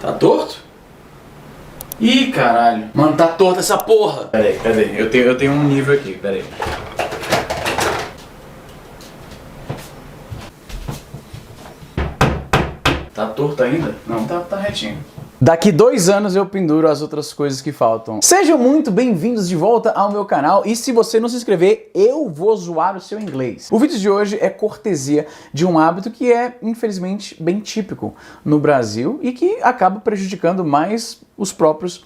Tá torto? Ih, caralho. Mano, tá torta essa porra. Pera aí, cadê? Eu tenho um nível aqui, pera aí. Tá torto ainda? Não, tá retinho. Daqui 2 anos eu penduro as outras coisas que faltam. Sejam muito bem-vindos de volta ao meu canal e se você não se inscrever, eu vou zoar o seu inglês. O vídeo de hoje é cortesia de um hábito que é, infelizmente, bem típico no Brasil e que acaba prejudicando mais os próprios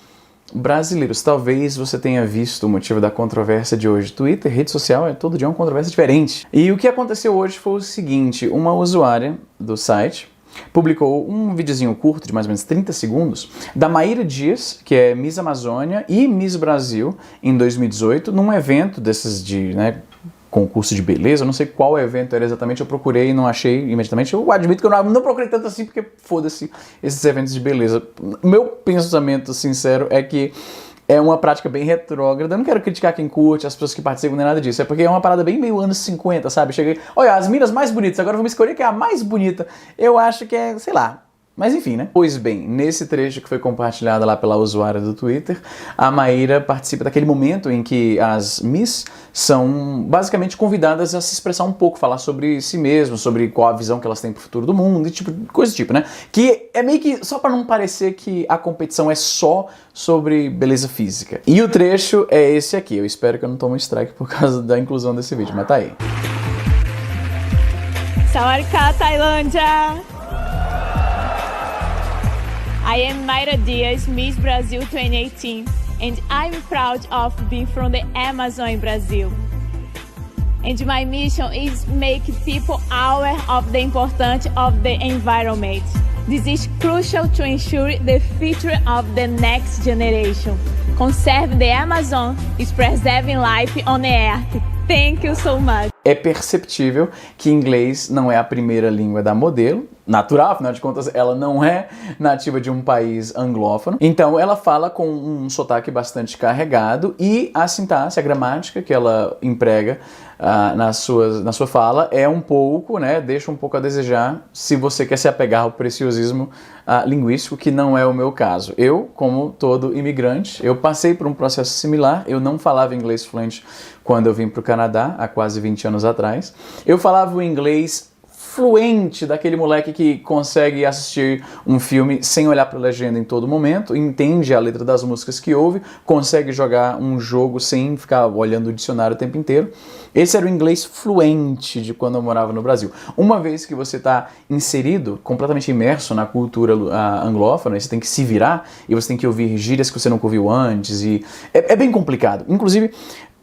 brasileiros. Talvez você tenha visto o motivo da controvérsia de hoje. Twitter, rede social, todo dia uma controvérsia diferente. E o que aconteceu hoje foi o seguinte, uma usuária do site publicou um videozinho curto de mais ou menos 30 segundos da Maíra Dias, que é Miss Amazônia e Miss Brasil em 2018, num evento desses de, concurso de beleza. Eu não sei qual evento era exatamente, eu procurei e não achei imediatamente. Eu admito que eu não procurei tanto assim, porque foda-se esses eventos de beleza. Meu pensamento sincero é que é uma prática bem retrógrada. Eu não quero criticar quem curte, as pessoas que participam, nem nada disso. É porque é uma parada bem meio anos 50, sabe? Cheguei, olha, as minas mais bonitas, agora vamos escolher quem é a mais bonita. Eu acho que é, sei lá. Mas enfim, né? Pois bem, nesse trecho que foi compartilhado lá pela usuária do Twitter, a Maíra participa daquele momento em que as Miss são basicamente convidadas a se expressar um pouco, falar sobre si mesmas, sobre qual a visão que elas têm pro futuro do mundo, e coisa do tipo, né? Que é meio que só pra não parecer que a competição é só sobre beleza física. E o trecho é esse aqui. Eu espero que eu não tome um strike por causa da inclusão desse vídeo, mas tá aí. Sawadika, Tailândia! I am Maíra Dias, Miss Brazil 2018, and I'm proud of being from the Amazon, Brazil. And my mission is make people aware of the importance of the environment. This is crucial to ensure the future of the next generation. Conserve the Amazon is preserving life on the earth. Thank you so much. É perceptível que inglês não é a primeira língua da modelo, natural, afinal de contas ela não é nativa de um país anglófono, então ela fala com um sotaque bastante carregado e a sintaxe, a gramática que ela emprega na sua fala é um pouco, deixa um pouco a desejar se você quer se apegar ao preciosismo linguístico, que não é o meu caso. Eu, como todo imigrante, eu passei por um processo similar, eu não falava inglês fluente quando eu vim para o Canadá, há quase 20 anos atrás. Eu falava o inglês fluente daquele moleque que consegue assistir um filme sem olhar para a legenda em todo momento, entende a letra das músicas que ouve, consegue jogar um jogo sem ficar olhando o dicionário o tempo inteiro. Esse era o inglês fluente de quando eu morava no Brasil. Uma vez que você está inserido, completamente imerso na cultura anglófona, você tem que se virar e você tem que ouvir gírias que você nunca ouviu antes, e é bem complicado. Inclusive,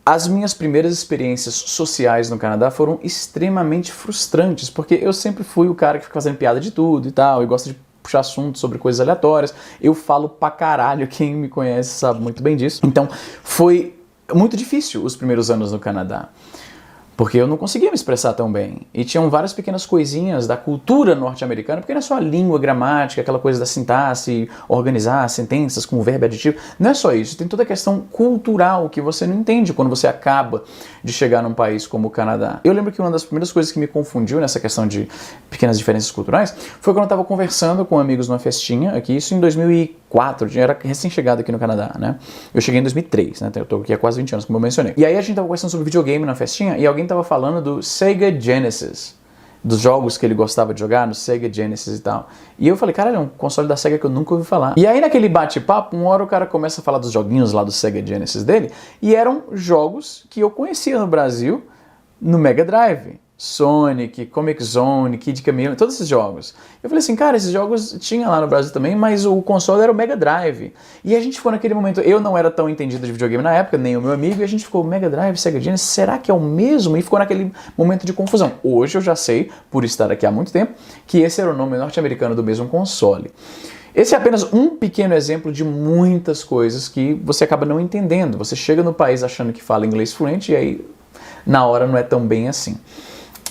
as minhas primeiras experiências sociais no Canadá foram extremamente frustrantes, porque eu sempre fui o cara que fica fazendo piada de tudo e tal, e gosta de puxar assunto sobre coisas aleatórias. Eu falo pra caralho, quem me conhece sabe muito bem disso. Então, foi muito difícil os primeiros anos no Canadá, porque eu não conseguia me expressar tão bem. E tinham várias pequenas coisinhas da cultura norte-americana, porque não é só a língua, a gramática, aquela coisa da sintaxe, organizar sentenças com verbo e adjetivo. Não é só isso, tem toda a questão cultural que você não entende quando você acaba de chegar num país como o Canadá. Eu lembro que uma das primeiras coisas que me confundiu nessa questão de pequenas diferenças culturais foi quando eu estava conversando com amigos numa festinha aqui, isso em 2004, eu era recém-chegado aqui no Canadá, né? Eu cheguei em 2003, né? Eu tô aqui há quase 20 anos, como eu mencionei. E aí a gente tava conversando sobre videogame na festinha e alguém tava falando do Sega Genesis, dos jogos que ele gostava de jogar no Sega Genesis e tal. E eu falei, cara, é um console da Sega que eu nunca ouvi falar. E aí naquele bate-papo, uma hora o cara começa a falar dos joguinhos lá do Sega Genesis dele, e eram jogos que eu conhecia no Brasil no Mega Drive. Sonic, Comic Zone, Kid Chameleon, todos esses jogos. Eu falei assim, cara, esses jogos tinha lá no Brasil também, mas o console era o Mega Drive. E a gente ficou naquele momento, eu não era tão entendido de videogame na época, nem o meu amigo, e a gente ficou, Mega Drive, Sega Genesis, será que é o mesmo? E ficou naquele momento de confusão. Hoje eu já sei, por estar aqui há muito tempo, que esse era o nome norte-americano do mesmo console. Esse é apenas um pequeno exemplo de muitas coisas que você acaba não entendendo. Você chega no país achando que fala inglês fluente e aí, na hora, não é tão bem assim.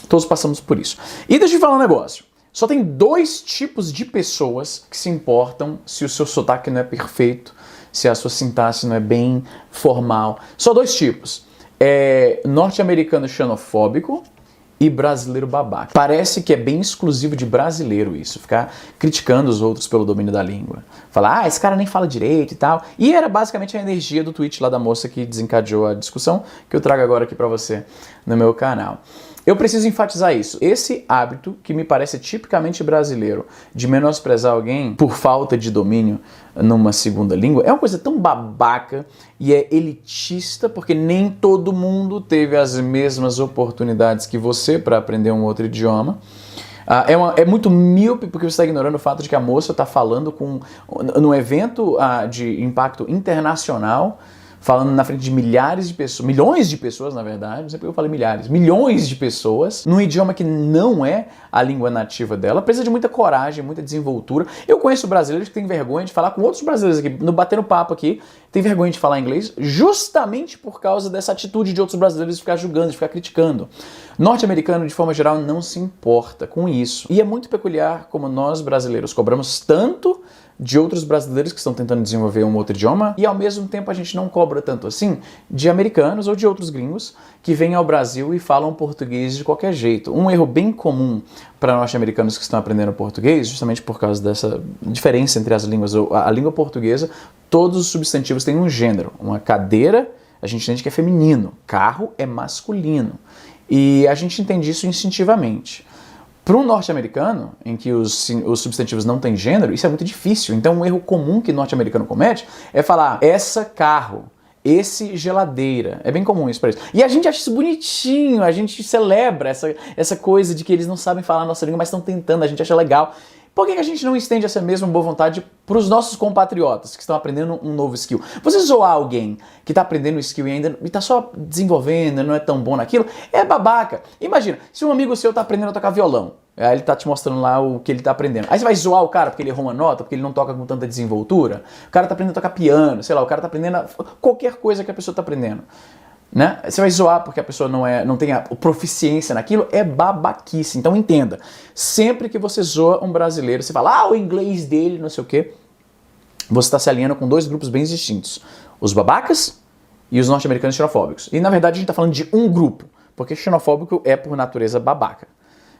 Todos passamos por isso. E deixa eu te falar um negócio. Só tem 2 tipos de pessoas que se importam se o seu sotaque não é perfeito, se a sua sintaxe não é bem formal. Só 2 tipos. Norte-americano xenofóbico e brasileiro babaca. Parece que é bem exclusivo de brasileiro isso, ficar criticando os outros pelo domínio da língua. Falar, esse cara nem fala direito e tal. E era basicamente a energia do tweet lá da moça que desencadeou a discussão, que eu trago agora aqui pra você no meu canal. Eu preciso enfatizar isso. Esse hábito, que me parece tipicamente brasileiro, de menosprezar alguém por falta de domínio numa segunda língua, é uma coisa tão babaca e é elitista, porque nem todo mundo teve as mesmas oportunidades que você para aprender um outro idioma. É muito míope, porque você está ignorando o fato de que a moça está falando num evento de impacto internacional, falando na frente de milhares de pessoas, milhões de pessoas, na verdade, não sei porque eu falei milhares, milhões de pessoas, num idioma que não é a língua nativa dela. Precisa de muita coragem, muita desenvoltura. Eu conheço brasileiros que têm vergonha de falar com outros brasileiros aqui, batendo papo aqui, tem vergonha de falar inglês, justamente por causa dessa atitude de outros brasileiros de ficar julgando, de ficar criticando. Norte-americano, de forma geral, não se importa com isso. E é muito peculiar como nós, brasileiros, cobramos tanto de outros brasileiros que estão tentando desenvolver um outro idioma e, ao mesmo tempo, a gente não cobra tanto assim de americanos ou de outros gringos que vêm ao Brasil e falam português de qualquer jeito. Um erro bem comum para norte-americanos que estão aprendendo português, justamente por causa dessa diferença entre as línguas. A língua portuguesa, todos os substantivos têm um gênero. Uma cadeira, a gente entende que é feminino. Carro é masculino. E a gente entende isso instintivamente. Para um norte-americano, em que os substantivos não têm gênero, isso é muito difícil. Então, um erro comum que o norte-americano comete é falar essa carro, esse geladeira. É bem comum isso para eles. E a gente acha isso bonitinho, a gente celebra essa coisa de que eles não sabem falar a nossa língua, mas estão tentando, a gente acha legal. Por que a gente não estende essa mesma boa vontade para os nossos compatriotas que estão aprendendo um novo skill? Você zoar alguém que está aprendendo o skill e ainda está só desenvolvendo, não é tão bom naquilo, é babaca. Imagina, se um amigo seu está aprendendo a tocar violão, aí ele está te mostrando lá o que ele está aprendendo. Aí você vai zoar o cara porque ele errou uma nota, porque ele não toca com tanta desenvoltura. O cara está aprendendo a tocar piano, sei lá, o cara está aprendendo qualquer coisa que a pessoa está aprendendo. Né? Você vai zoar porque a pessoa não tem a proficiência naquilo, é babaquice. Então entenda, sempre que você zoa um brasileiro, você fala, o inglês dele, não sei o quê, você está se alinhando com dois grupos bem distintos. Os babacas e os norte-americanos xenofóbicos. E na verdade a gente está falando de um grupo, porque xenofóbico é por natureza babaca.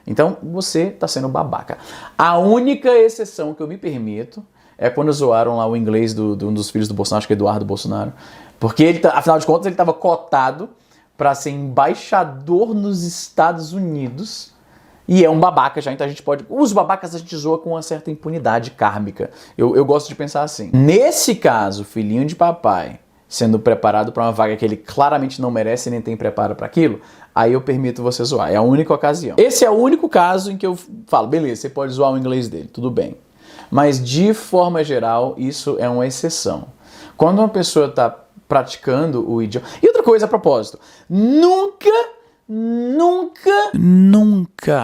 Então você está sendo babaca. A única exceção que eu me permito é quando zoaram lá o inglês de um dos filhos do Bolsonaro, acho que é Eduardo Bolsonaro, porque ele, afinal de contas, ele estava cotado para ser embaixador nos Estados Unidos e é um babaca já, então a gente pode... Os babacas a gente zoa com uma certa impunidade kármica. Eu gosto de pensar assim. Nesse caso, filhinho de papai sendo preparado para uma vaga que ele claramente não merece e nem tem preparo para aquilo, aí eu permito você zoar. É a única ocasião. Esse é o único caso em que eu falo, beleza, você pode zoar o inglês dele, tudo bem. Mas, de forma geral, isso é uma exceção. Quando uma pessoa está praticando o idioma... E outra coisa a propósito, nunca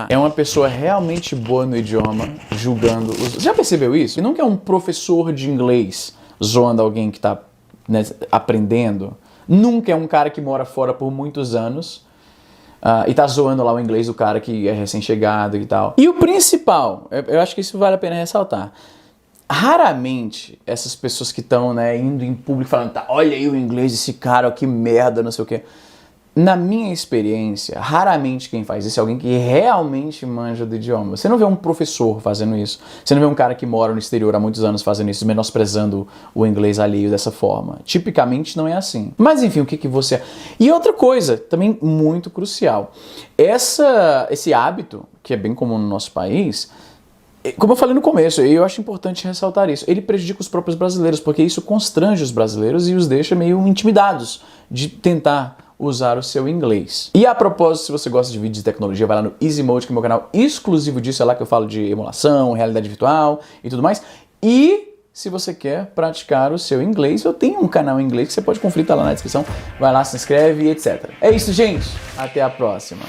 é uma pessoa realmente boa no idioma julgando os... Já percebeu isso? E nunca é um professor de inglês zoando alguém que está aprendendo. Nunca é um cara que mora fora por muitos anos e tá zoando lá o inglês do cara que é recém-chegado e tal. E o principal, eu acho que isso vale a pena ressaltar, raramente essas pessoas que estão indo em público falando, olha aí o inglês desse cara, que merda, não sei o quê. Na minha experiência, raramente quem faz isso é alguém que realmente manja do idioma. Você não vê um professor fazendo isso. Você não vê um cara que mora no exterior há muitos anos fazendo isso, menosprezando o inglês alheio dessa forma. Tipicamente não é assim. Mas enfim, o que você... E outra coisa, também muito crucial. Esse hábito, que é bem comum no nosso país... Como eu falei no começo, eu acho importante ressaltar isso, ele prejudica os próprios brasileiros, porque isso constrange os brasileiros e os deixa meio intimidados de tentar usar o seu inglês. E a propósito, se você gosta de vídeos de tecnologia, vai lá no Easy Mode, que é meu canal exclusivo disso, é lá que eu falo de emulação, realidade virtual e tudo mais. E se você quer praticar o seu inglês, eu tenho um canal em inglês que você pode conferir, tá lá na descrição. Vai lá, se inscreve e etc. É isso, gente. Até a próxima.